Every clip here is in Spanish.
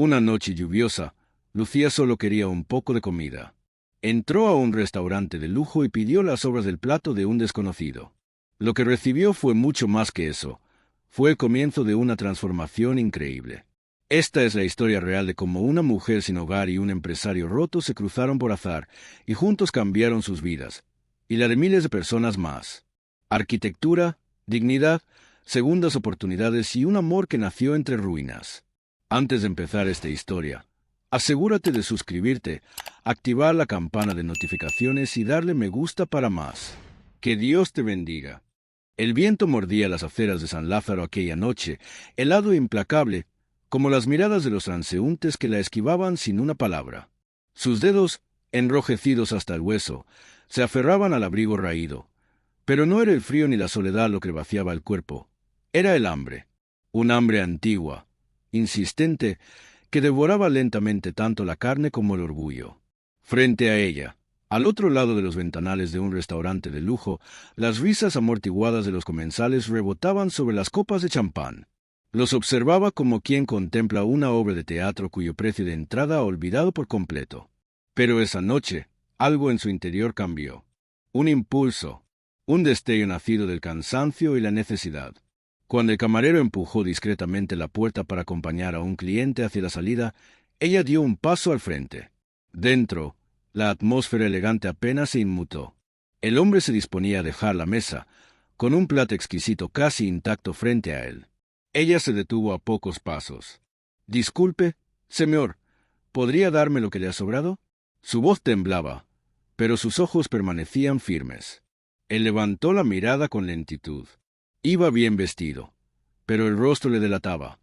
Una noche lluviosa, Lucía solo quería un poco de comida. Entró a un restaurante de lujo y pidió las sobras del plato de un desconocido. Lo que recibió fue mucho más que eso. Fue el comienzo de una transformación increíble. Esta es la historia real de cómo una mujer sin hogar y un empresario roto se cruzaron por azar y juntos cambiaron sus vidas, y la de miles de personas más. Arquitectura, dignidad, segundas oportunidades y un amor que nació entre ruinas. Antes de empezar esta historia, asegúrate de suscribirte, activar la campana de notificaciones y darle me gusta para más. Que Dios te bendiga. El viento mordía las aceras de San Lázaro aquella noche, helado e implacable, como las miradas de los transeúntes que la esquivaban sin una palabra. Sus dedos, enrojecidos hasta el hueso, se aferraban al abrigo raído. Pero no era el frío ni la soledad lo que vaciaba el cuerpo. Era el hambre. Un hambre antigua, insistente, que devoraba lentamente tanto la carne como el orgullo. Frente a ella, al otro lado de los ventanales de un restaurante de lujo, las risas amortiguadas de los comensales rebotaban sobre las copas de champán. Los observaba como quien contempla una obra de teatro cuyo precio de entrada ha olvidado por completo. Pero esa noche, algo en su interior cambió. Un impulso, un destello nacido del cansancio y la necesidad. Cuando el camarero empujó discretamente la puerta para acompañar a un cliente hacia la salida, ella dio un paso al frente. Dentro, la atmósfera elegante apenas se inmutó. El hombre se disponía a dejar la mesa, con un plato exquisito casi intacto frente a él. Ella se detuvo a pocos pasos. «Disculpe, señor, ¿podría darme lo que le ha sobrado?» Su voz temblaba, pero sus ojos permanecían firmes. Él levantó la mirada con lentitud. Iba bien vestido, pero el rostro le delataba.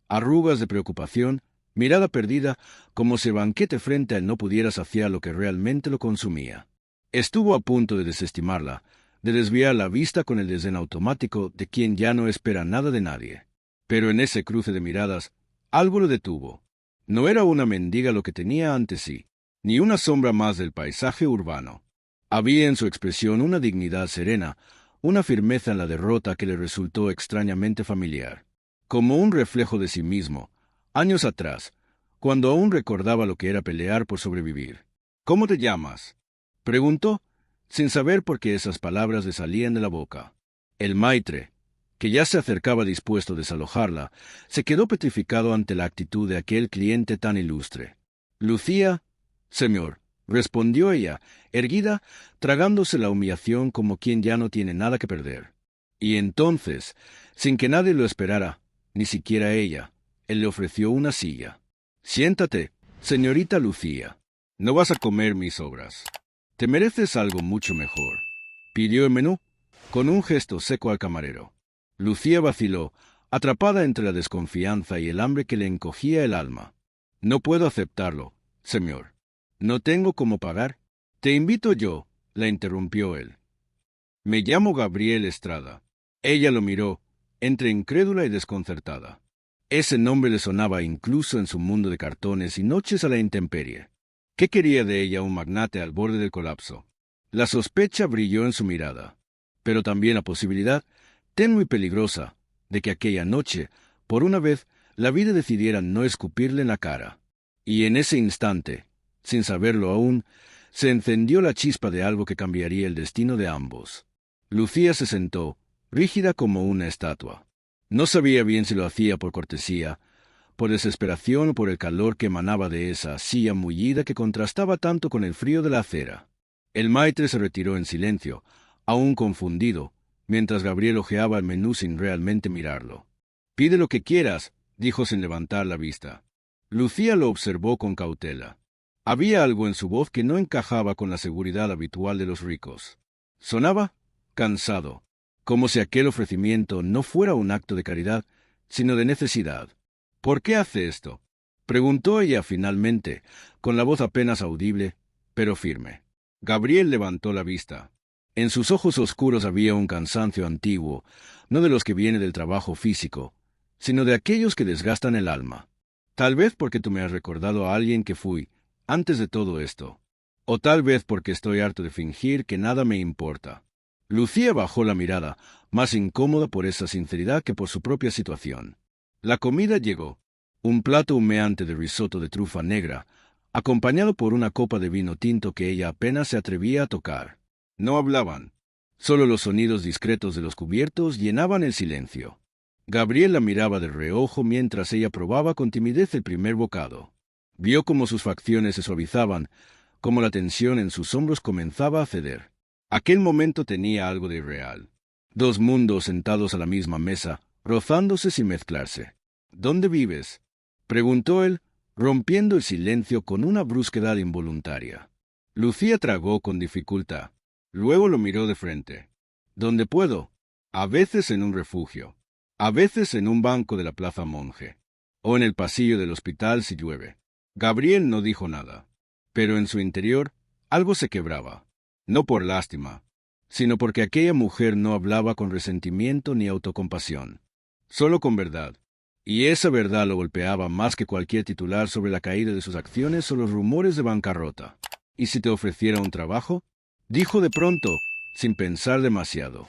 Arrugas de preocupación, mirada perdida, como si el banquete frente a él no pudiera saciar lo que realmente lo consumía. Estuvo a punto de desestimarla, de desviar la vista con el desdén automático de quien ya no espera nada de nadie. Pero en ese cruce de miradas, algo lo detuvo. No era una mendiga lo que tenía ante sí, ni una sombra más del paisaje urbano. Había en su expresión una dignidad serena, una firmeza en la derrota que le resultó extrañamente familiar. Como un reflejo de sí mismo, años atrás, cuando aún recordaba lo que era pelear por sobrevivir. «¿Cómo te llamas?», preguntó, sin saber por qué esas palabras le salían de la boca. El maitre, que ya se acercaba dispuesto a desalojarla, se quedó petrificado ante la actitud de aquel cliente tan ilustre. «Lucía, señor», respondió ella, erguida, tragándose la humillación como quien ya no tiene nada que perder. Y entonces, sin que nadie lo esperara, ni siquiera ella, él le ofreció una silla. «Siéntate, señorita Lucía. No vas a comer mis sobras. Te mereces algo mucho mejor», pidió el menú, con un gesto seco al camarero. Lucía vaciló, atrapada entre la desconfianza y el hambre que le encogía el alma. «No puedo aceptarlo, señor. No tengo cómo pagar». «Te invito yo», la interrumpió él. «Me llamo Gabriel Estrada». Ella lo miró, entre incrédula y desconcertada. Ese nombre le sonaba incluso en su mundo de cartones y noches a la intemperie. ¿Qué quería de ella un magnate al borde del colapso? La sospecha brilló en su mirada, pero también la posibilidad, tenue y peligrosa, de que aquella noche, por una vez, la vida decidiera no escupirle en la cara. Y en ese instante, sin saberlo aún, se encendió la chispa de algo que cambiaría el destino de ambos. Lucía se sentó, rígida como una estatua. No sabía bien si lo hacía por cortesía, por desesperación o por el calor que emanaba de esa silla mullida que contrastaba tanto con el frío de la acera. El maitre se retiró en silencio, aún confundido, mientras Gabriel hojeaba el menú sin realmente mirarlo. «Pide lo que quieras», dijo sin levantar la vista. Lucía lo observó con cautela. Había algo en su voz que no encajaba con la seguridad habitual de los ricos. Sonaba cansado, como si aquel ofrecimiento no fuera un acto de caridad, sino de necesidad. «¿Por qué hace esto?», preguntó ella finalmente, con la voz apenas audible, pero firme. Gabriel levantó la vista. En sus ojos oscuros había un cansancio antiguo, no de los que viene del trabajo físico, sino de aquellos que desgastan el alma. «Tal vez porque tú me has recordado a alguien que fui, antes de todo esto. O tal vez porque estoy harto de fingir que nada me importa». Lucía bajó la mirada, más incómoda por esa sinceridad que por su propia situación. La comida llegó. un plato humeante de risotto de trufa negra, acompañado por una copa de vino tinto que ella apenas se atrevía a tocar. No hablaban. Solo los sonidos discretos de los cubiertos llenaban el silencio. Gabriel la miraba de reojo mientras ella probaba con timidez el primer bocado. Vio cómo sus facciones se suavizaban, cómo la tensión en sus hombros comenzaba a ceder. Aquel momento tenía algo de irreal. Dos mundos sentados a la misma mesa, rozándose sin mezclarse. ¿Dónde vives?, preguntó él, rompiendo el silencio con una brusquedad involuntaria. Lucía tragó con dificultad. Luego lo miró de frente. ¿Dónde puedo? A veces en un refugio. A veces en un banco de la Plaza Monje. O en el pasillo del hospital si llueve. Gabriel no dijo nada. Pero en su interior algo se quebraba. No por lástima, sino porque aquella mujer no hablaba con resentimiento ni autocompasión. Solo con verdad. Y esa verdad lo golpeaba más que cualquier titular sobre la caída de sus acciones o los rumores de bancarrota. ¿Y si te ofreciera un trabajo?, dijo de pronto, sin pensar demasiado.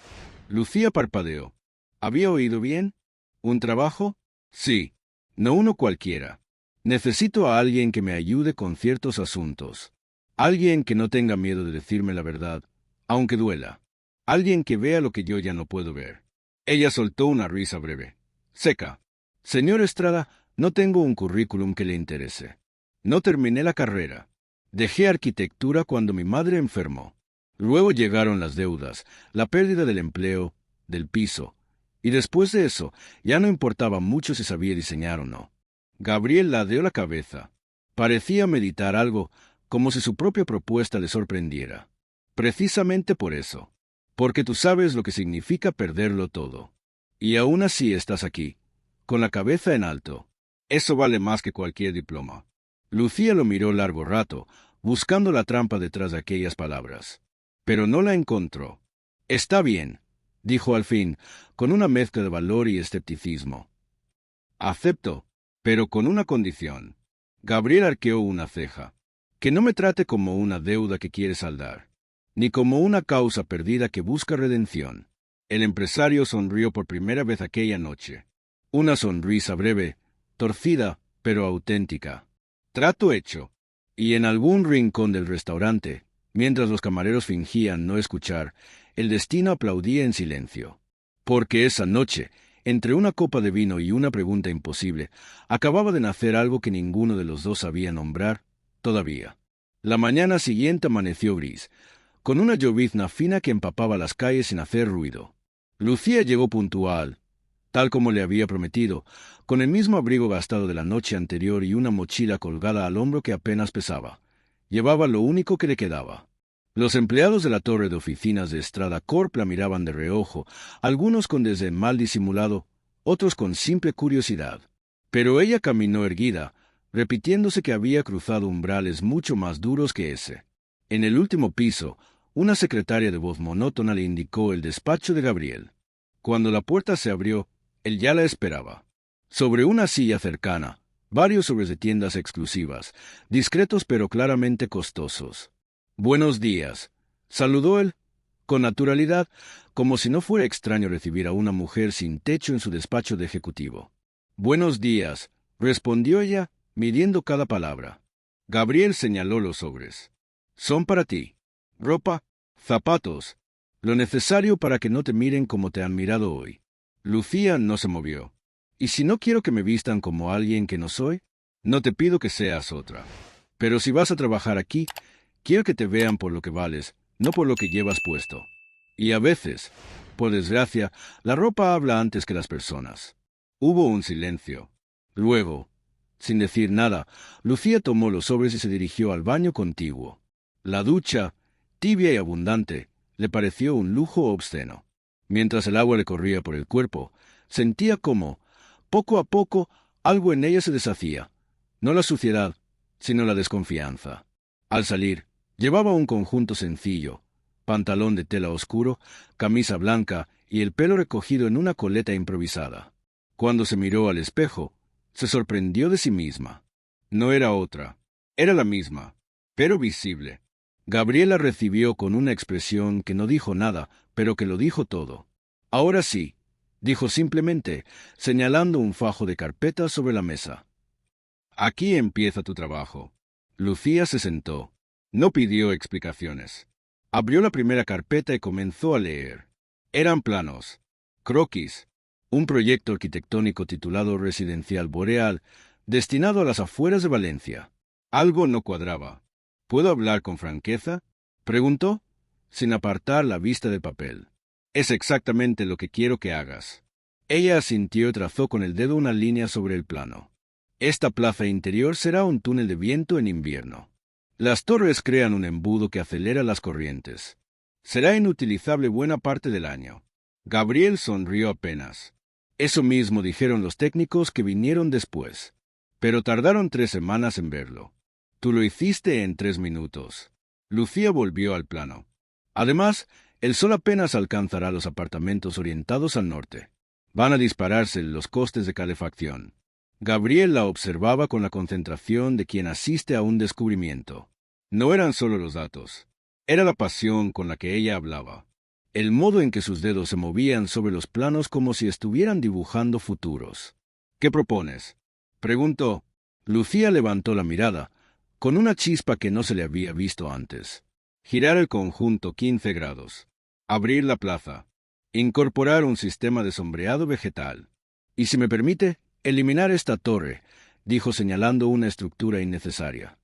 Lucía parpadeó. ¿Había oído bien? ¿Un trabajo? Sí. No uno cualquiera. Necesito a alguien que me ayude con ciertos asuntos. Alguien que no tenga miedo de decirme la verdad, aunque duela. Alguien que vea lo que yo ya no puedo ver. Ella soltó una risa breve, seca. Señor Estrada, no tengo un currículum que le interese. No terminé la carrera. Dejé arquitectura cuando mi madre enfermó. Luego llegaron las deudas, la pérdida del empleo, del piso. Y después de eso, ya no importaba mucho si sabía diseñar o no. Gabriel ladeó la cabeza. Parecía meditar algo, como si su propia propuesta le sorprendiera. Precisamente por eso. Porque tú sabes lo que significa perderlo todo. Y aún así estás aquí, con la cabeza en alto. Eso vale más que cualquier diploma. Lucía lo miró largo rato, buscando la trampa detrás de aquellas palabras. Pero no la encontró. Está bien, dijo al fin, con una mezcla de valor y escepticismo. Acepto, pero con una condición. Gabriel arqueó una ceja. Que no me trate como una deuda que quiere saldar, ni como una causa perdida que busca redención. El empresario sonrió por primera vez aquella noche. Una sonrisa breve, torcida, pero auténtica. Trato hecho. Y en algún rincón del restaurante, mientras los camareros fingían no escuchar, el destino aplaudía en silencio. Porque esa noche, entre una copa de vino y una pregunta imposible, acababa de nacer algo que ninguno de los dos sabía nombrar todavía. La mañana siguiente amaneció gris, con una llovizna fina que empapaba las calles sin hacer ruido. Lucía llegó puntual, tal como le había prometido, con el mismo abrigo gastado de la noche anterior y una mochila colgada al hombro que apenas pesaba. Llevaba lo único que le quedaba. Los empleados de la torre de oficinas de Estrada Corp la miraban de reojo, algunos con desdén mal disimulado, otros con simple curiosidad. Pero ella caminó erguida, repitiéndose que había cruzado umbrales mucho más duros que ese. En el último piso, una secretaria de voz monótona le indicó el despacho de Gabriel. Cuando la puerta se abrió, él ya la esperaba. Sobre una silla cercana, varios sobres de tiendas exclusivas, discretos pero claramente costosos. «Buenos días», saludó él, con naturalidad, como si no fuera extraño recibir a una mujer sin techo en su despacho de ejecutivo. «Buenos días», respondió ella, midiendo cada palabra. Gabriel señaló los sobres. «Son para ti. Ropa, zapatos, lo necesario para que no te miren como te han mirado hoy». Lucía no se movió. «¿Y si no quiero que me vistan como alguien que no soy? No te pido que seas otra. Pero si vas a trabajar aquí, quiero que te vean por lo que vales, no por lo que llevas puesto. Y a veces, por desgracia, la ropa habla antes que las personas». Hubo un silencio. Luego, sin decir nada, Lucía tomó los sobres y se dirigió al baño contiguo. La ducha, tibia y abundante, le pareció un lujo obsceno. Mientras el agua le corría por el cuerpo, sentía cómo, poco a poco, algo en ella se deshacía. No la suciedad, sino la desconfianza. Al salir, llevaba un conjunto sencillo, pantalón de tela oscuro, camisa blanca y el pelo recogido en una coleta improvisada. Cuando se miró al espejo, se sorprendió de sí misma. No era otra, era la misma, pero visible. Gabriela recibió con una expresión que no dijo nada, pero que lo dijo todo. «Ahora sí», dijo simplemente, señalando un fajo de carpetas sobre la mesa. Aquí empieza tu trabajo. Lucía se sentó. No pidió explicaciones. Abrió la primera carpeta y comenzó a leer. Eran planos, croquis, un proyecto arquitectónico titulado Residencial Boreal, destinado a las afueras de Valencia. Algo no cuadraba. ¿Puedo hablar con franqueza?, preguntó, sin apartar la vista del papel. Es exactamente lo que quiero que hagas. Ella asintió y trazó con el dedo una línea sobre el plano. Esta plaza interior será un túnel de viento en invierno. Las torres crean un embudo que acelera las corrientes. Será inutilizable buena parte del año. Gabriel sonrió apenas. Eso mismo dijeron los técnicos que vinieron después. Pero tardaron 3 semanas en verlo. Tú lo hiciste en 3 minutos. Lucía volvió al plano. Además, el sol apenas alcanzará los apartamentos orientados al norte. Van a dispararse los costes de calefacción. Gabriel la observaba con la concentración de quien asiste a un descubrimiento. No eran solo los datos. Era la pasión con la que ella hablaba. El modo en que sus dedos se movían sobre los planos como si estuvieran dibujando futuros. ¿Qué propones?, preguntó. Lucía levantó la mirada, con una chispa que no se le había visto antes. Girar el conjunto 15 grados. Abrir la plaza. Incorporar un sistema de sombreado vegetal. Y si me permite, eliminar esta torre, dijo señalando una estructura innecesaria.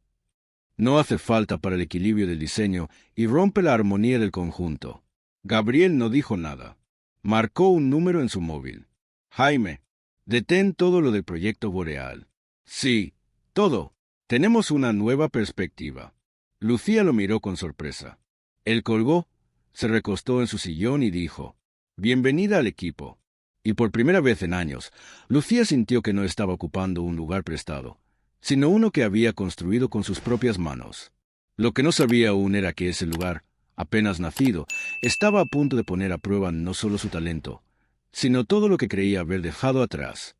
No hace falta para el equilibrio del diseño y rompe la armonía del conjunto. Gabriel no dijo nada. Marcó un número en su móvil. Jaime, detén todo lo del proyecto Boreal. Sí, todo. Tenemos una nueva perspectiva. Lucía lo miró con sorpresa. Él colgó, se recostó en su sillón y dijo, «Bienvenida al equipo». Y por primera vez en años, Lucía sintió que no estaba ocupando un lugar prestado, sino uno que había construido con sus propias manos. Lo que no sabía aún era que ese lugar, apenas nacido, estaba a punto de poner a prueba no solo su talento, sino todo lo que creía haber dejado atrás.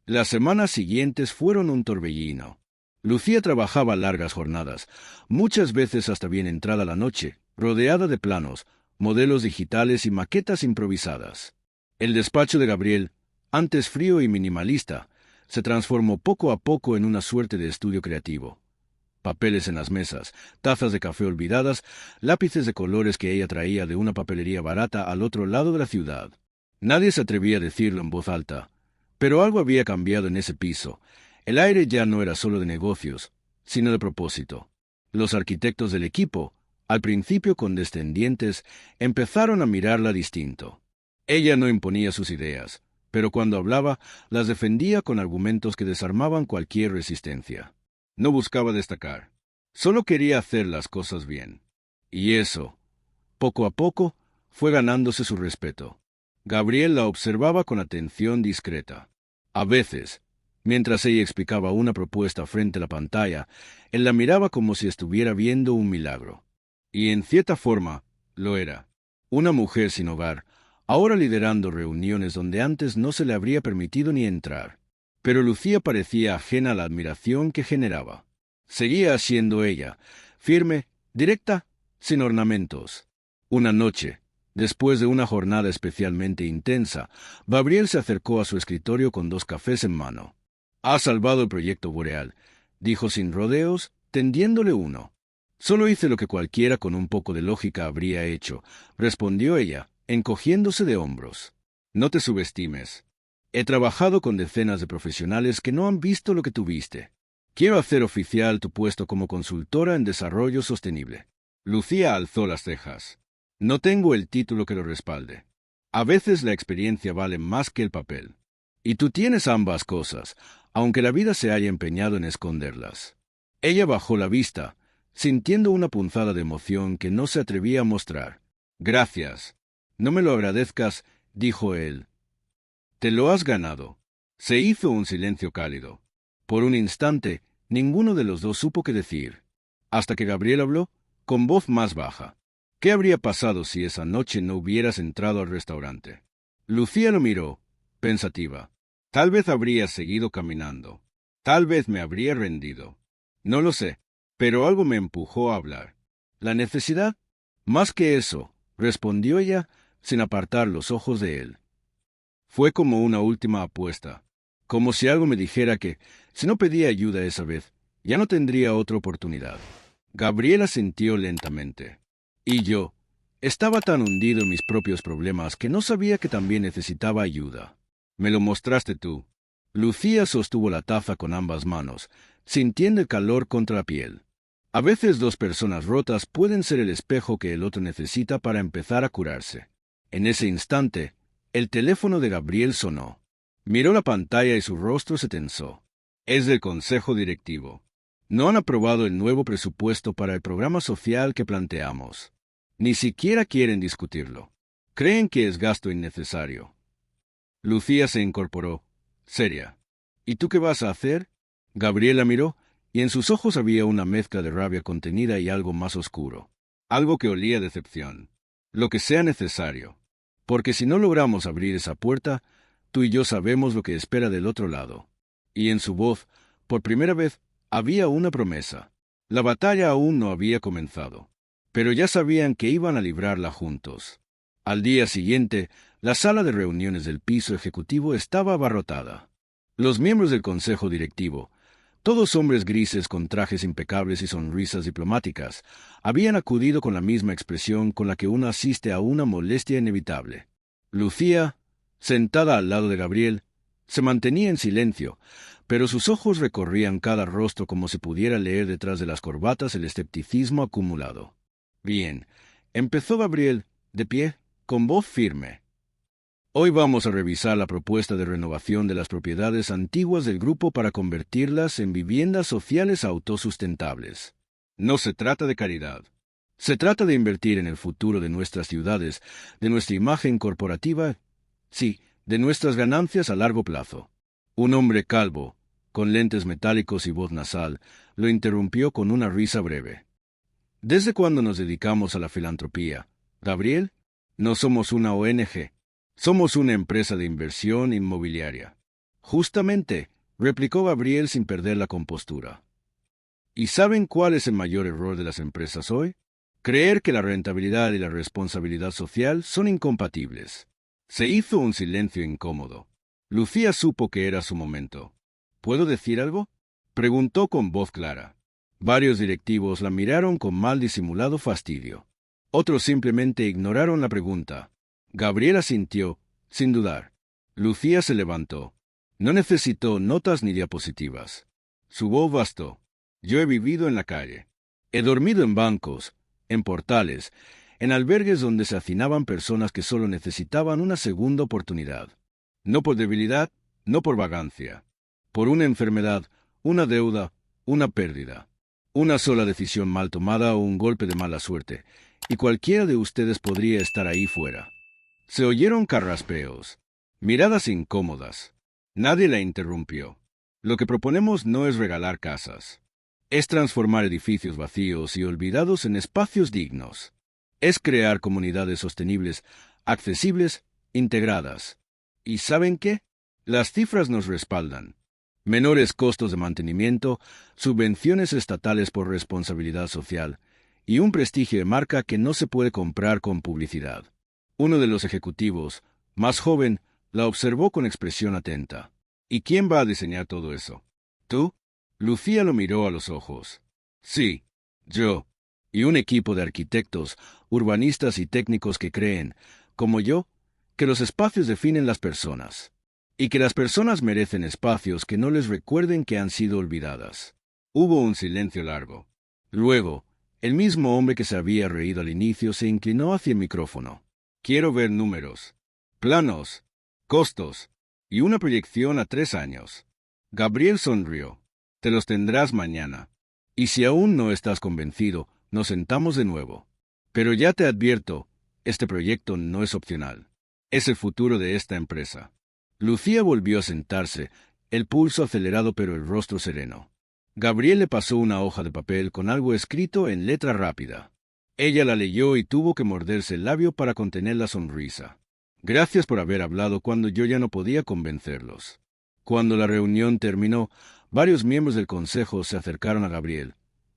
Las semanas siguientes fueron un torbellino. Lucía trabajaba largas jornadas, muchas veces hasta bien entrada la noche, rodeada de planos, modelos digitales y maquetas improvisadas. El despacho de Gabriel, antes frío y minimalista, se transformó poco a poco en una suerte de estudio creativo. Papeles en las mesas, tazas de café olvidadas, lápices de colores que ella traía de una papelería barata al otro lado de la ciudad. Nadie se atrevía a decirlo en voz alta, pero algo había cambiado en ese piso. El aire ya no era solo de negocios, sino de propósito. Los arquitectos del equipo, al principio condescendientes, empezaron a mirarla distinto. Ella no imponía sus ideas, pero cuando hablaba, las defendía con argumentos que desarmaban cualquier resistencia. No buscaba destacar, solo quería hacer las cosas bien. Y eso, poco a poco, fue ganándose su respeto. Gabriel la observaba con atención discreta. A veces, mientras ella explicaba una propuesta frente a la pantalla, él la miraba como si estuviera viendo un milagro. Y en cierta forma, lo era. Una mujer sin hogar, ahora liderando reuniones donde antes no se le habría permitido ni entrar. Pero Lucía parecía ajena a la admiración que generaba. Seguía siendo ella, firme, directa, sin ornamentos. Una noche, después de una jornada especialmente intensa, Gabriel se acercó a su escritorio con 2 cafés en mano. «Has salvado el proyecto Boreal», dijo sin rodeos, tendiéndole uno. «Solo hice lo que cualquiera con un poco de lógica habría hecho», respondió ella, encogiéndose de hombros. «No te subestimes. He trabajado con decenas de profesionales que no han visto lo que tú viste. Quiero hacer oficial tu puesto como consultora en desarrollo sostenible». Lucía alzó las cejas. «No tengo el título que lo respalde. A veces la experiencia vale más que el papel. Y tú tienes ambas cosas, aunque la vida se haya empeñado en esconderlas». Ella bajó la vista, sintiendo una punzada de emoción que no se atrevía a mostrar. «Gracias. No me lo agradezcas», dijo él. «Te lo has ganado». Se hizo un silencio cálido. Por un instante, ninguno de los dos supo qué decir, hasta que Gabriel habló, con voz más baja. «¿Qué habría pasado si esa noche no hubieras entrado al restaurante?». Lucía lo miró, pensativa. «Tal vez habría seguido caminando. Tal vez me habría rendido. No lo sé, pero algo me empujó a hablar». «¿La necesidad?». «Más que eso», respondió ella, sin apartar los ojos de él. «Fue como una última apuesta, como si algo me dijera que, Si no pedía ayuda esa vez, ya no tendría otra oportunidad. Gabriel asintió lentamente. Y yo estaba tan hundido en mis propios problemas que no sabía que también necesitaba ayuda. Me lo mostraste tú. Lucía sostuvo la taza con ambas manos, sintiendo el calor contra la piel. A veces dos personas rotas pueden ser el espejo que el otro necesita para empezar a curarse. En ese instante, el teléfono de Gabriel sonó. Miró la pantalla y su rostro se tensó. Es del Consejo Directivo. No han aprobado el nuevo presupuesto para el programa social que planteamos. Ni siquiera quieren discutirlo. Creen que es gasto innecesario. Lucía se incorporó, seria. ¿Y tú qué vas a hacer? Gabriela miró, y en sus ojos había una mezcla de rabia contenida y algo más oscuro. Algo que olía a decepción. Lo que sea necesario. Porque si no logramos abrir esa puerta, tú y yo sabemos lo que espera del otro lado. Y en su voz, por primera vez, había una promesa. La batalla aún no había comenzado, pero ya sabían que iban a librarla juntos. Al día siguiente, la sala de reuniones del piso ejecutivo estaba abarrotada. Los miembros del consejo directivo, todos hombres grises con trajes impecables y sonrisas diplomáticas, habían acudido con la misma expresión con la que uno asiste a una molestia inevitable. Lucía, sentada al lado de Gabriel, se mantenía en silencio, pero sus ojos recorrían cada rostro como se pudiera leer detrás de las corbatas el escepticismo acumulado. Bien, empezó Gabriel, de pie, con voz firme. Hoy vamos a revisar la propuesta de renovación de las propiedades antiguas del grupo para convertirlas en viviendas sociales autosustentables. No se trata de caridad. Se trata de invertir en el futuro de nuestras ciudades, de nuestra imagen corporativa, sí, de nuestras ganancias a largo plazo. Un hombre calvo, con lentes metálicos y voz nasal, lo interrumpió con una risa breve. ¿Desde cuándo nos dedicamos a la filantropía, Gabriel? No somos una ONG. Somos una empresa de inversión inmobiliaria. Justamente, replicó Gabriel sin perder la compostura. ¿Y saben cuál es el mayor error de las empresas hoy? Creer que la rentabilidad y la responsabilidad social son incompatibles. Se hizo un silencio incómodo. Lucía supo que era su momento. ¿Puedo decir algo? Preguntó con voz clara. Varios directivos la miraron con mal disimulado fastidio. Otros simplemente ignoraron la pregunta. Gabriela asintió, sin dudar. Lucía se levantó. No necesitó notas ni diapositivas. Su voz bastó. Yo he vivido en la calle. He dormido en bancos, en portales, en albergues donde se hacinaban personas que solo necesitaban una segunda oportunidad. No por debilidad, no por vagancia. Por una enfermedad, una deuda, una pérdida. Una sola decisión mal tomada o un golpe de mala suerte, y cualquiera de ustedes podría estar ahí fuera. Se oyeron carraspeos, miradas incómodas. Nadie la interrumpió. Lo que proponemos no es regalar casas. Es transformar edificios vacíos y olvidados en espacios dignos. Es crear comunidades sostenibles, accesibles, integradas. ¿Y saben qué? Las cifras nos respaldan. Menores costos de mantenimiento, subvenciones estatales por responsabilidad social y un prestigio de marca que no se puede comprar con publicidad. Uno de los ejecutivos, más joven, la observó con expresión atenta. ¿Y quién va a diseñar todo eso? ¿Tú? Lucía lo miró a los ojos. Sí, yo. Y un equipo de arquitectos, urbanistas y técnicos que creen, como yo, que los espacios definen las personas. Y que las personas merecen espacios que no les recuerden que han sido olvidadas. Hubo un silencio largo. Luego, el mismo hombre que se había reído al inicio se inclinó hacia el micrófono. Quiero ver números, planos, costos y una proyección a 3 años. Gabriel sonrió. Te los tendrás mañana. Y si aún no estás convencido, nos sentamos de nuevo. Pero ya te advierto, este proyecto no es opcional. Es el futuro de esta empresa. Lucía volvió a sentarse, el pulso acelerado pero el rostro sereno. Gabriel le pasó una hoja de papel con algo escrito en letra rápida. Ella la leyó y tuvo que morderse el labio para contener la sonrisa. Gracias por haber hablado cuando yo ya no podía convencerlos. Cuando la reunión terminó, varios miembros del consejo se acercaron a Gabriel,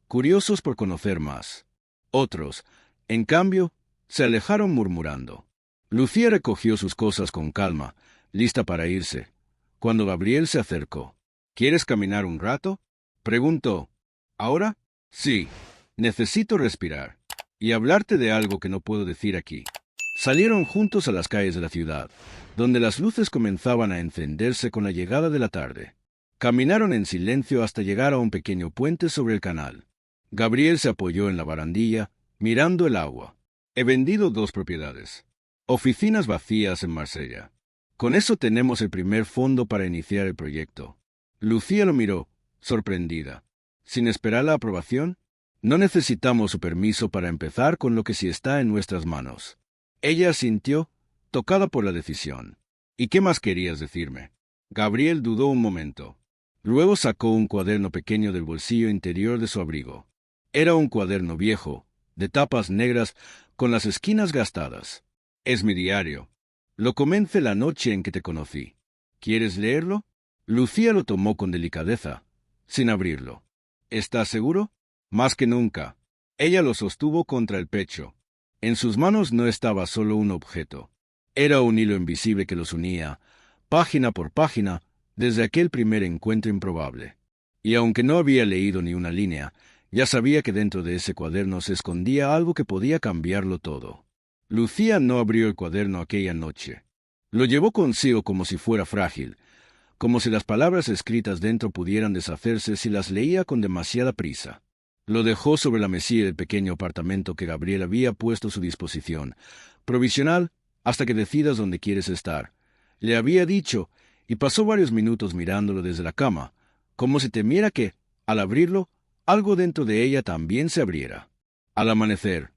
curiosos por conocer más. Otros, en cambio, se alejaron murmurando. Lucía recogió sus cosas con calma, lista para irse, cuando Gabriel se acercó. ¿Quieres caminar un rato? Preguntó. ¿Ahora? Sí. Necesito respirar. Y hablarte de algo que no puedo decir aquí. Salieron juntos a las calles de la ciudad, donde las luces comenzaban a encenderse con la llegada de la tarde. Caminaron en silencio hasta llegar a un pequeño puente sobre el canal. Gabriel se apoyó en la barandilla, mirando el agua. He vendido 2 propiedades. Oficinas vacías en Marsella. Con eso tenemos el primer fondo para iniciar el proyecto. Lucía lo miró, sorprendida. ¿Sin esperar la aprobación? No necesitamos su permiso para empezar con lo que sí está en nuestras manos. Ella asintió, tocada por la decisión. ¿Y qué más querías decirme? Gabriel dudó un momento. Luego sacó un cuaderno pequeño del bolsillo interior de su abrigo. Era un cuaderno viejo, de tapas negras, con las esquinas gastadas. Es mi diario. Lo comencé la noche en que te conocí. ¿Quieres leerlo? Lucía lo tomó con delicadeza, sin abrirlo. ¿Estás seguro? Más que nunca. Ella lo sostuvo contra el pecho. En sus manos no estaba solo un objeto. Era un hilo invisible que los unía, página por página, desde aquel primer encuentro improbable. Y aunque no había leído ni una línea, ya sabía que dentro de ese cuaderno se escondía algo que podía cambiarlo todo. Lucía no abrió el cuaderno aquella noche. Lo llevó consigo como si fuera frágil, como si las palabras escritas dentro pudieran deshacerse si las leía con demasiada prisa. Lo dejó sobre la mesilla del pequeño apartamento que Gabriel había puesto a su disposición, provisional hasta que decidas dónde quieres estar. Le había dicho, y pasó varios minutos mirándolo desde la cama, como si temiera que, al abrirlo, algo dentro de ella también se abriera. Al amanecer,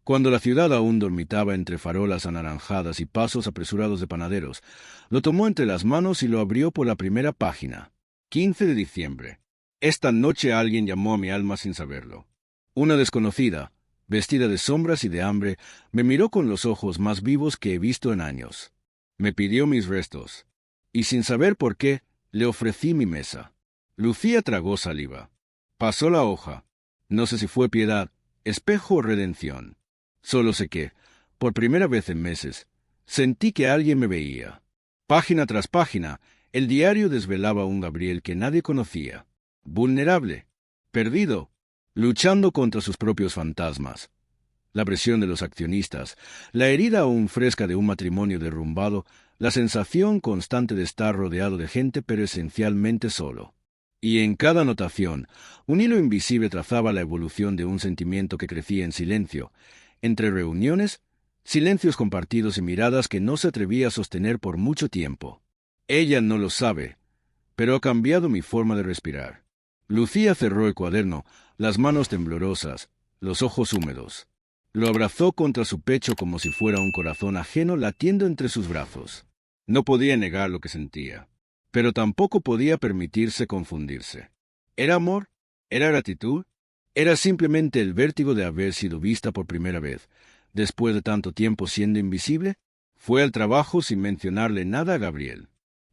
cuando la ciudad aún dormitaba entre farolas anaranjadas y pasos apresurados de panaderos, lo tomó entre las manos y lo abrió por la primera página. 15 de diciembre. Esta noche alguien llamó a mi alma sin saberlo. Una desconocida, vestida de sombras y de hambre, me miró con los ojos más vivos que he visto en años. Me pidió mis restos, y sin saber por qué, le ofrecí mi mesa. Lucía tragó saliva. Pasó la hoja. No sé si fue piedad, espejo o redención. Solo sé que, por primera vez en meses, sentí que alguien me veía. Página tras página, el diario desvelaba a un Gabriel que nadie conocía. Vulnerable, perdido, luchando contra sus propios fantasmas. La presión de los accionistas, la herida aún fresca de un matrimonio derrumbado, la sensación constante de estar rodeado de gente pero esencialmente solo. Y en cada anotación, un hilo invisible trazaba la evolución de un sentimiento que crecía en silencio, entre reuniones, silencios compartidos y miradas que no se atrevía a sostener por mucho tiempo. Ella no lo sabe, pero ha cambiado mi forma de respirar. Lucía cerró el cuaderno, las manos temblorosas, los ojos húmedos. Lo abrazó contra su pecho como si fuera un corazón ajeno latiendo entre sus brazos. No podía negar lo que sentía, pero tampoco podía permitirse confundirse. ¿Era amor? ¿Era gratitud? ¿Era simplemente el vértigo de haber sido vista por primera vez, después de tanto tiempo siendo invisible? Fue al trabajo sin mencionarle nada a Gabriel.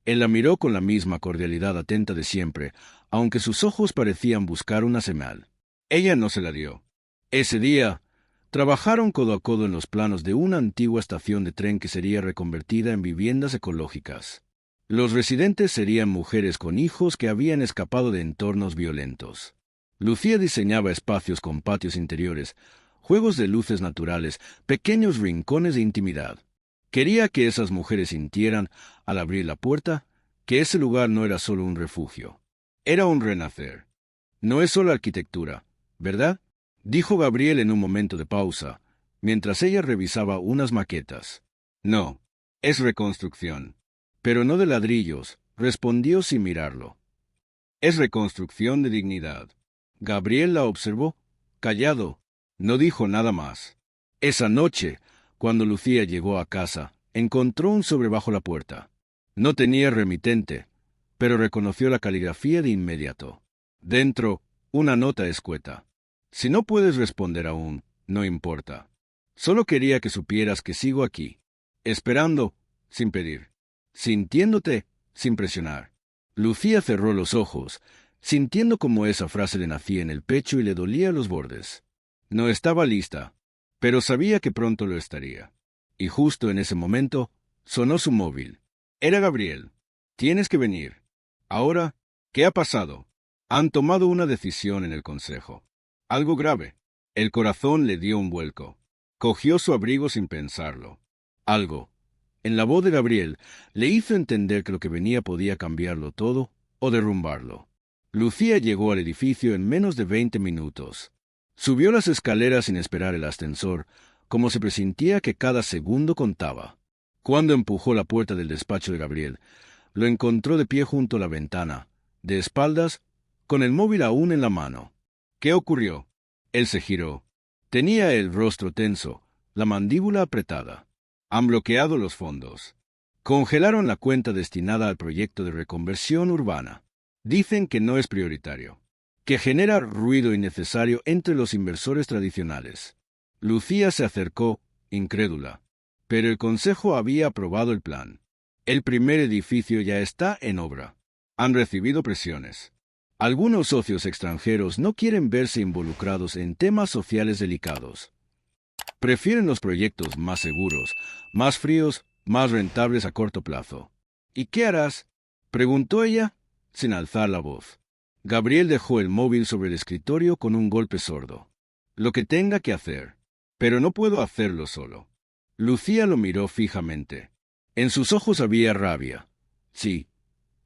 Él la miró con la misma cordialidad atenta de siempre, aunque sus ojos parecían buscar una señal. Ella no se la dio. Ese día, trabajaron codo a codo en los planos de una antigua estación de tren que sería reconvertida en viviendas ecológicas. Los residentes serían mujeres con hijos que habían escapado de entornos violentos. Lucía diseñaba espacios con patios interiores, juegos de luces naturales, pequeños rincones de intimidad. Quería que esas mujeres sintieran, al abrir la puerta, que ese lugar no era solo un refugio. Era un renacer. No es solo arquitectura, ¿verdad?, dijo Gabriel en un momento de pausa, mientras ella revisaba unas maquetas. No, es reconstrucción. Pero no de ladrillos, respondió sin mirarlo. Es reconstrucción de dignidad. Gabriel la observó, callado. No dijo nada más. Esa noche, cuando Lucía llegó a casa, encontró un sobre bajo la puerta. No tenía remitente, pero reconoció la caligrafía de inmediato. Dentro, una nota escueta. Si no puedes responder aún, no importa. Solo quería que supieras que sigo aquí, esperando, sin pedir, sintiéndote, sin presionar. Lucía cerró los ojos, sintiendo como esa frase le nacía en el pecho y le dolía los bordes. No estaba lista, pero sabía que pronto lo estaría. Y justo en ese momento, sonó su móvil. Era Gabriel. Tienes que venir. Ahora, ¿Qué ha pasado? Han tomado una decisión en el consejo. Algo grave. El corazón le dio un vuelco. Cogió su abrigo sin pensarlo. Algo, en la voz de Gabriel, le hizo entender que lo que venía podía cambiarlo todo o derrumbarlo. Lucía llegó al edificio en menos de 20 minutos. Subió las escaleras sin esperar el ascensor, como se presentía que cada segundo contaba. Cuando empujó la puerta del despacho de Gabriel, lo encontró de pie junto a la ventana, de espaldas, con el móvil aún en la mano. ¿Qué ocurrió? Él se giró. Tenía el rostro tenso, la mandíbula apretada. Han bloqueado los fondos. Congelaron la cuenta destinada al proyecto de reconversión urbana. Dicen que no es prioritario, que genera ruido innecesario entre los inversores tradicionales. Lucía se acercó, incrédula. Pero el consejo había aprobado el plan. El primer edificio ya está en obra. Han recibido presiones. Algunos socios extranjeros no quieren verse involucrados en temas sociales delicados. Prefieren los proyectos más seguros, más fríos, más rentables a corto plazo. ¿Y qué harás?, preguntó ella, sin alzar la voz. Gabriel dejó el móvil sobre el escritorio con un golpe sordo. Lo que tenga que hacer. Pero no puedo hacerlo solo. Lucía lo miró fijamente. En sus ojos había rabia. Sí,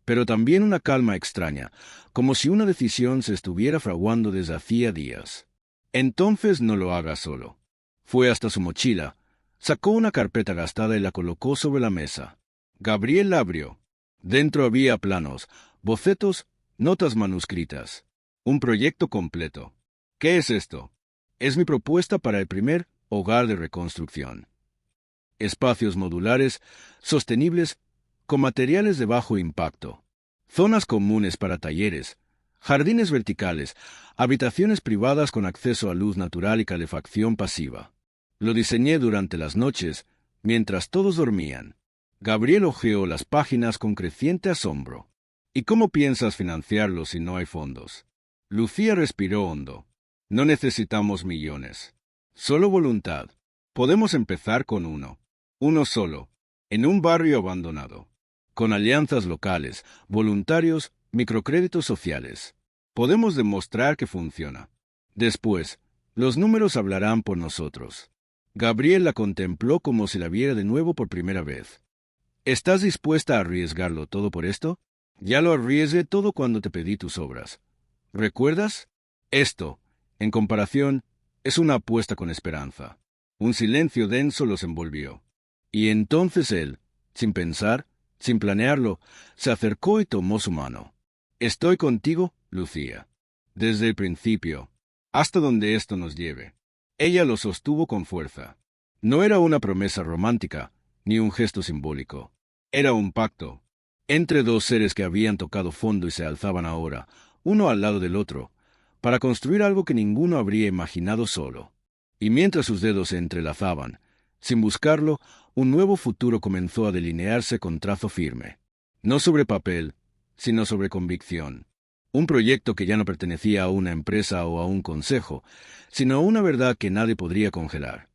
pero también una calma extraña, como si una decisión se estuviera fraguando desde hacía días. Entonces no lo haga solo. Fue hasta su mochila, sacó una carpeta gastada y la colocó sobre la mesa. Gabriel la abrió. Dentro había planos, bocetos, notas manuscritas. Un proyecto completo. ¿Qué es esto? Es mi propuesta para el primer hogar de reconstrucción. Espacios modulares, sostenibles, con materiales de bajo impacto. Zonas comunes para talleres, jardines verticales, habitaciones privadas con acceso a luz natural y calefacción pasiva. Lo diseñé durante las noches, mientras todos dormían. Gabriel hojeó las páginas con creciente asombro. ¿Y cómo piensas financiarlo si no hay fondos? Lucía respiró hondo. No necesitamos millones. Solo voluntad. Podemos empezar con uno solo, en un barrio abandonado. Con alianzas locales, voluntarios, microcréditos sociales. Podemos demostrar que funciona. Después, los números hablarán por nosotros. Gabriel la contempló como si la viera de nuevo por primera vez. ¿Estás dispuesta a arriesgarlo todo por esto? Ya lo arriesgué todo cuando te pedí tus obras. ¿Recuerdas? Esto, en comparación, es una apuesta con esperanza. Un silencio denso los envolvió. Y entonces él, sin pensar, sin planearlo, se acercó y tomó su mano. Estoy contigo, Lucía. Desde el principio, hasta donde esto nos lleve. Ella lo sostuvo con fuerza. No era una promesa romántica, ni un gesto simbólico. Era un pacto. Entre dos seres que habían tocado fondo y se alzaban ahora, uno al lado del otro, para construir algo que ninguno habría imaginado solo. Y mientras sus dedos se entrelazaban, sin buscarlo, un nuevo futuro comenzó a delinearse con trazo firme. No sobre papel, sino sobre convicción. Un proyecto que ya no pertenecía a una empresa o a un consejo, sino a una verdad que nadie podría congelar.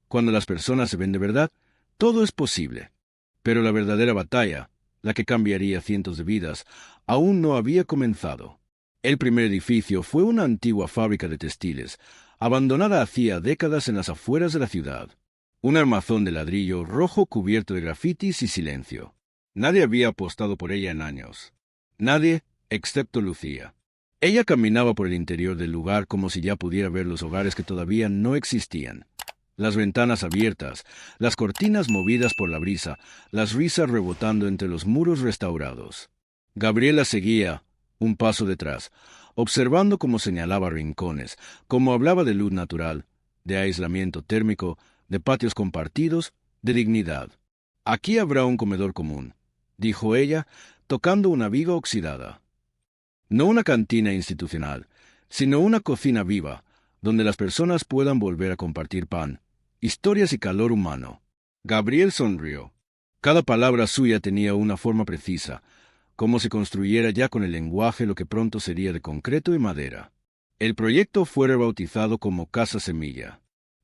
Cuando las personas se ven de verdad, todo es posible. Pero la verdadera batalla, la que cambiaría cientos de vidas, aún no había comenzado. El primer edificio fue una antigua fábrica de textiles, abandonada hacía décadas en las afueras de la ciudad. Un armazón de ladrillo rojo cubierto de grafitis y silencio. Nadie había apostado por ella en años. Nadie, excepto Lucía. Ella caminaba por el interior del lugar como si ya pudiera ver los hogares que todavía no existían. Las ventanas abiertas, las cortinas movidas por la brisa, las risas rebotando entre los muros restaurados. Gabriela seguía, un paso detrás, observando cómo señalaba rincones, cómo hablaba de luz natural, de aislamiento térmico, de patios compartidos, de dignidad. Aquí habrá un comedor común, dijo ella, tocando una viga oxidada. No una cantina institucional, sino una cocina viva, donde las personas puedan volver a compartir pan, historias y calor humano. Gabriel sonrió. Cada palabra suya tenía una forma precisa, como si construyera ya con el lenguaje lo que pronto sería de concreto y madera. El proyecto fue rebautizado como Casa Semilla.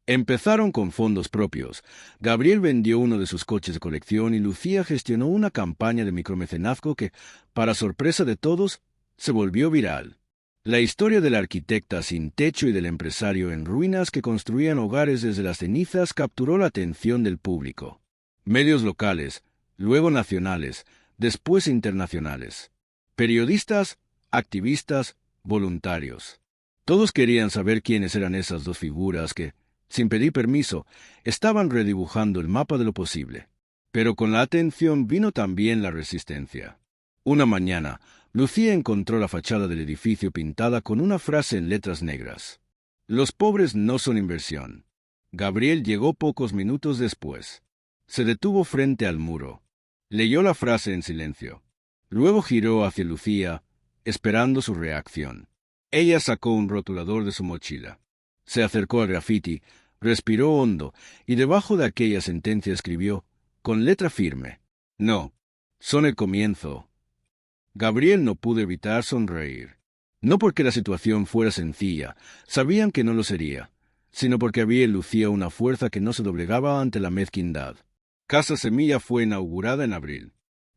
Empezaron con fondos propios. Gabriel vendió uno de sus coches de colección y Lucía gestionó una campaña de micromecenazgo que, para sorpresa de todos, se volvió viral. La historia de la arquitecta sin techo y del empresario en ruinas que construían hogares desde las cenizas capturó la atención del público. Medios locales, luego nacionales, después internacionales. Periodistas, activistas, voluntarios. Todos querían saber quiénes eran esas dos figuras que, sin pedir permiso, estaban redibujando el mapa de lo posible. Pero con la atención vino también la resistencia. Una mañana, Lucía encontró la fachada del edificio pintada con una frase en letras negras. Los pobres no son inversión. Gabriel llegó pocos minutos después. Se detuvo frente al muro. Leyó la frase en silencio. Luego giró hacia Lucía, esperando su reacción. Ella sacó un rotulador de su mochila. Se acercó al grafiti, respiró hondo y debajo de aquella sentencia escribió, con letra firme: No, son el comienzo. Gabriel no pudo evitar sonreír. No porque la situación fuera sencilla, sabían que no lo sería, sino porque había en Lucía una fuerza que no se doblegaba ante la mezquindad. Casa Semilla fue inaugurada en abril.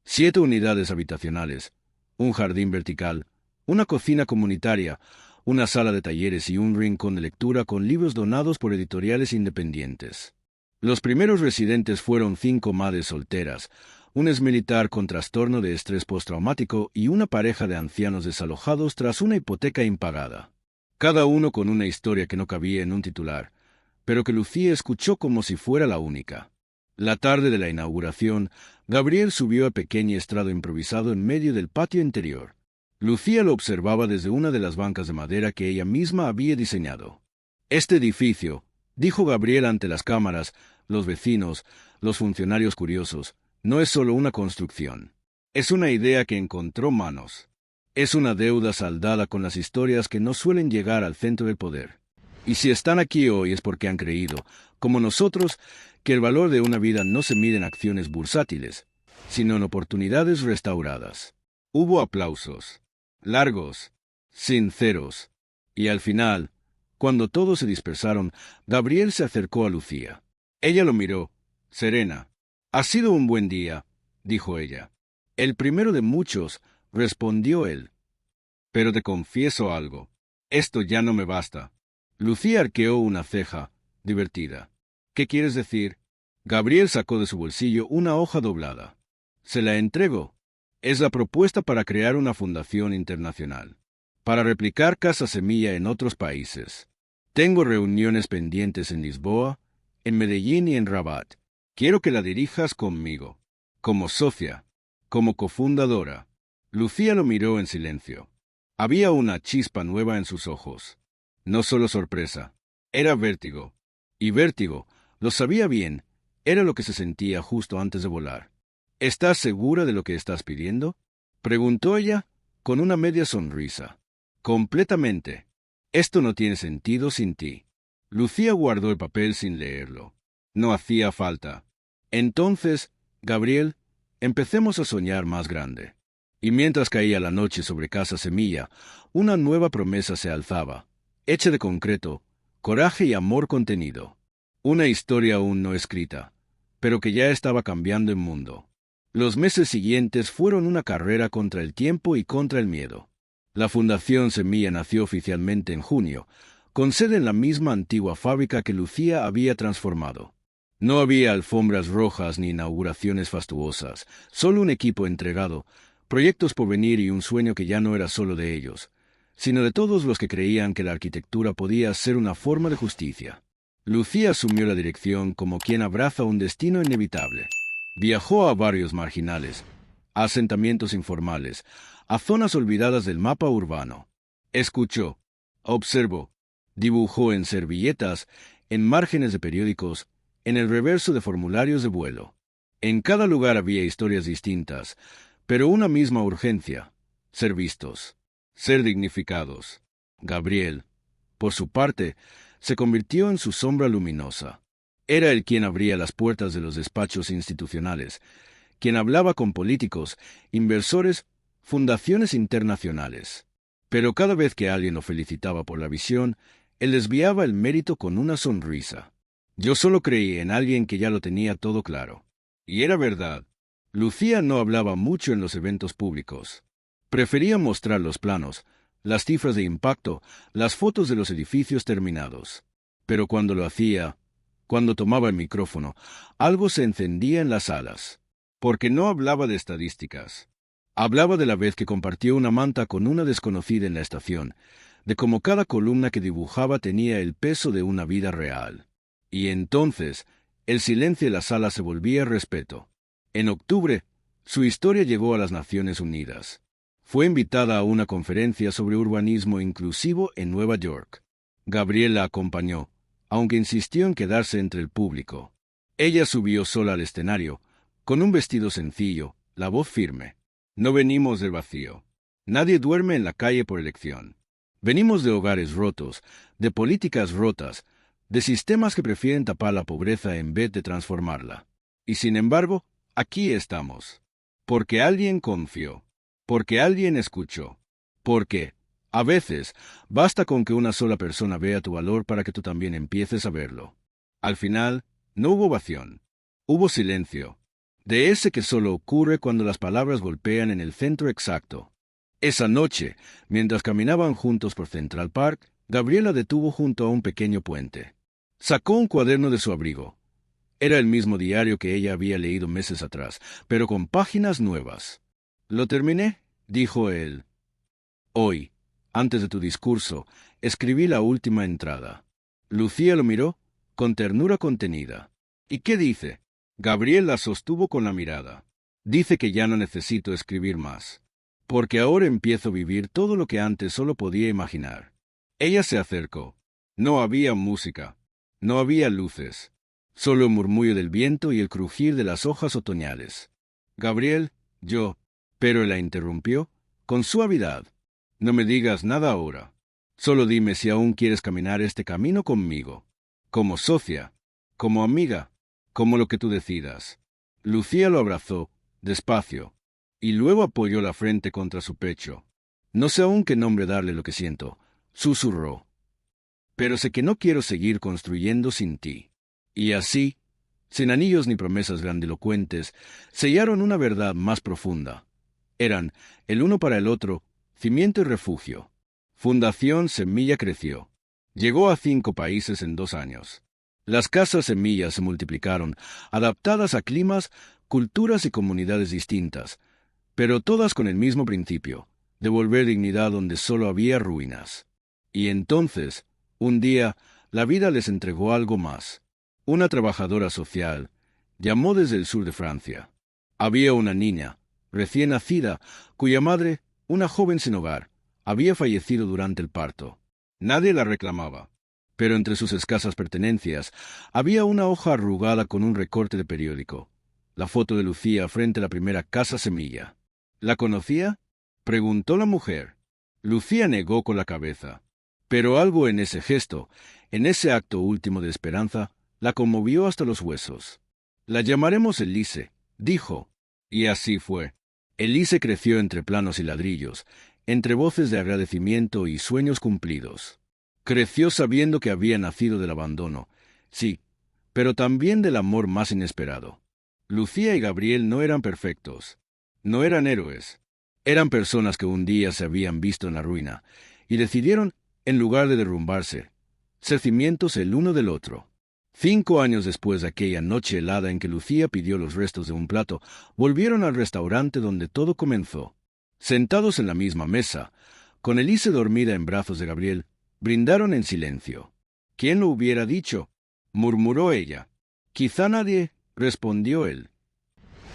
7 unidades habitacionales, un jardín vertical, una cocina comunitaria, una sala de talleres y un rincón de lectura con libros donados por editoriales independientes. Los primeros residentes fueron 5 madres solteras, un exmilitar con trastorno de estrés postraumático y una pareja de ancianos desalojados tras una hipoteca impagada. Cada uno con una historia que no cabía en un titular, pero que Lucía escuchó como si fuera la única. La tarde de la inauguración, Gabriel subió al pequeño estrado improvisado en medio del patio interior. Lucía lo observaba desde una de las bancas de madera que ella misma había diseñado. Este edificio, dijo Gabriel ante las cámaras, los vecinos, los funcionarios curiosos, no es solo una construcción. Es una idea que encontró manos. Es una deuda saldada con las historias que no suelen llegar al centro del poder. Y si están aquí hoy es porque han creído, como nosotros, que el valor de una vida no se mide en acciones bursátiles, sino en oportunidades restauradas. Hubo aplausos, largos, sinceros, y al final, cuando todos se dispersaron, Gabriel se acercó a Lucía. Ella lo miró, serena. «Ha sido un buen día», dijo ella. «El primero de muchos», respondió él. «Pero te confieso algo. Esto ya no me basta». Lucía arqueó una ceja, divertida. «¿Qué quieres decir?» Gabriel sacó de su bolsillo una hoja doblada. «Se la entrego. Es la propuesta para crear una fundación internacional, para replicar Casa Semilla en otros países. Tengo reuniones pendientes en Lisboa, en Medellín y en Rabat. Quiero que la dirijas conmigo, como socia, como cofundadora». Lucía lo miró en silencio. Había una chispa nueva en sus ojos. No solo sorpresa, era vértigo. Y vértigo, lo sabía bien, era lo que se sentía justo antes de volar. «¿Estás segura de lo que estás pidiendo?», preguntó ella, con una media sonrisa. «Completamente. Esto no tiene sentido sin ti». Lucía guardó el papel sin leerlo. No hacía falta. «Entonces, Gabriel, empecemos a soñar más grande». Y mientras caía la noche sobre Casa Semilla, una nueva promesa se alzaba, hecha de concreto, coraje y amor contenido. Una historia aún no escrita, pero que ya estaba cambiando el mundo. Los meses siguientes fueron una carrera contra el tiempo y contra el miedo. La Fundación Semilla nació oficialmente en junio, con sede en la misma antigua fábrica que Lucía había transformado. No había alfombras rojas ni inauguraciones fastuosas, solo un equipo entregado, proyectos por venir y un sueño que ya no era solo de ellos, sino de todos los que creían que la arquitectura podía ser una forma de justicia. Lucía asumió la dirección como quien abraza un destino inevitable. Viajó a barrios marginales, a asentamientos informales, a zonas olvidadas del mapa urbano. Escuchó, observó, dibujó en servilletas, en márgenes de periódicos, en el reverso de formularios de vuelo. En cada lugar había historias distintas, pero una misma urgencia: ser vistos, ser dignificados. Gabriel, por su parte, se convirtió en su sombra luminosa. Era él quien abría las puertas de los despachos institucionales, quien hablaba con políticos, inversores, fundaciones internacionales. Pero cada vez que alguien lo felicitaba por la visión, él desviaba el mérito con una sonrisa. «Yo solo creí en alguien que ya lo tenía todo claro». Y era verdad. Lucía no hablaba mucho en los eventos públicos. Prefería mostrar los planos, las cifras de impacto, las fotos de los edificios terminados. Pero cuando lo hacía, cuando tomaba el micrófono, algo se encendía en las alas. Porque no hablaba de estadísticas. Hablaba de la vez que compartió una manta con una desconocida en la estación, de cómo cada columna que dibujaba tenía el peso de una vida real. Y entonces, el silencio en la sala se volvía respeto. En octubre, su historia llegó a las Naciones Unidas. Fue invitada a una conferencia sobre urbanismo inclusivo en Nueva York. Gabriel la acompañó, aunque insistió en quedarse entre el público. Ella subió sola al escenario, con un vestido sencillo, la voz firme. No venimos del vacío. Nadie duerme en la calle por elección. Venimos de hogares rotos, de políticas rotas, de sistemas que prefieren tapar la pobreza en vez de transformarla. Y sin embargo, aquí estamos. Porque alguien confió. Porque alguien escuchó. Porque, a veces, basta con que una sola persona vea tu valor para que tú también empieces a verlo. Al final, no hubo ovación. Hubo silencio. De ese que solo ocurre cuando las palabras golpean en el centro exacto. Esa noche, mientras caminaban juntos por Central Park, Gabriela detuvo junto a un pequeño puente. Sacó un cuaderno de su abrigo. Era el mismo diario que ella había leído meses atrás, pero con páginas nuevas. «Lo terminé», dijo él. «Hoy, antes de tu discurso, escribí la última entrada». Lucía lo miró, con ternura contenida. «¿Y qué dice?» Gabriel la sostuvo con la mirada. «Dice que ya no necesito escribir más, porque ahora empiezo a vivir todo lo que antes solo podía imaginar». Ella se acercó. No había música, no había luces, solo el murmullo del viento y el crujir de las hojas otoñales. «Gabriel, yo...» Pero él la interrumpió con suavidad. «No me digas nada ahora. Solo dime si aún quieres caminar este camino conmigo. Como socia, como amiga, como lo que tú decidas». Lucía lo abrazó, despacio, y luego apoyó la frente contra su pecho. «No sé aún qué nombre darle lo que siento», susurró. «Pero sé que no quiero seguir construyendo sin ti». Y así, sin anillos ni promesas grandilocuentes, sellaron una verdad más profunda. Eran, el uno para el otro, cimiento y refugio. Fundación Semilla creció. Llegó a 5 países en 2 años. Las casas semillas se multiplicaron, adaptadas a climas, culturas y comunidades distintas, pero todas con el mismo principio, devolver dignidad donde solo había ruinas. Y entonces, un día, la vida les entregó algo más. Una trabajadora social llamó desde el sur de Francia. Había una niña, recién nacida, cuya madre, una joven sin hogar, había fallecido durante el parto. Nadie la reclamaba, pero entre sus escasas pertenencias había una hoja arrugada con un recorte de periódico, la foto de Lucía frente a la primera casa semilla. «¿La conocía?», preguntó la mujer. Lucía negó con la cabeza, pero algo en ese gesto, en ese acto último de esperanza, la conmovió hasta los huesos. «La llamaremos Elise», dijo, y así fue. Elise creció entre planos y ladrillos, entre voces de agradecimiento y sueños cumplidos. Creció sabiendo que había nacido del abandono, sí, pero también del amor más inesperado. Lucía y Gabriel no eran perfectos, no eran héroes. Eran personas que un día se habían visto en la ruina y decidieron, en lugar de derrumbarse, ser cimientos el uno del otro. 5 años después de aquella noche helada en que Lucía pidió los restos de un plato, volvieron al restaurante donde todo comenzó. Sentados en la misma mesa, con Elise dormida en brazos de Gabriel, brindaron en silencio. «¿Quién lo hubiera dicho?», murmuró ella. «Quizá nadie», respondió él.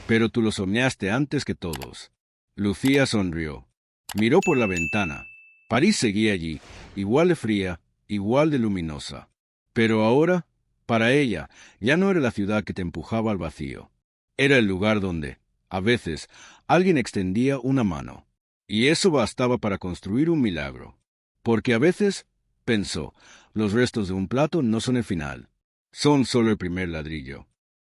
«Pero tú lo soñaste antes que todos». Lucía sonrió. Miró por la ventana. París seguía allí, igual de fría, igual de luminosa. Pero ahora, para ella, ya no era la ciudad que te empujaba al vacío. Era el lugar donde, a veces, alguien extendía una mano. Y eso bastaba para construir un milagro. Porque a veces, pensó, los restos de un plato no son el final. Son solo el primer ladrillo.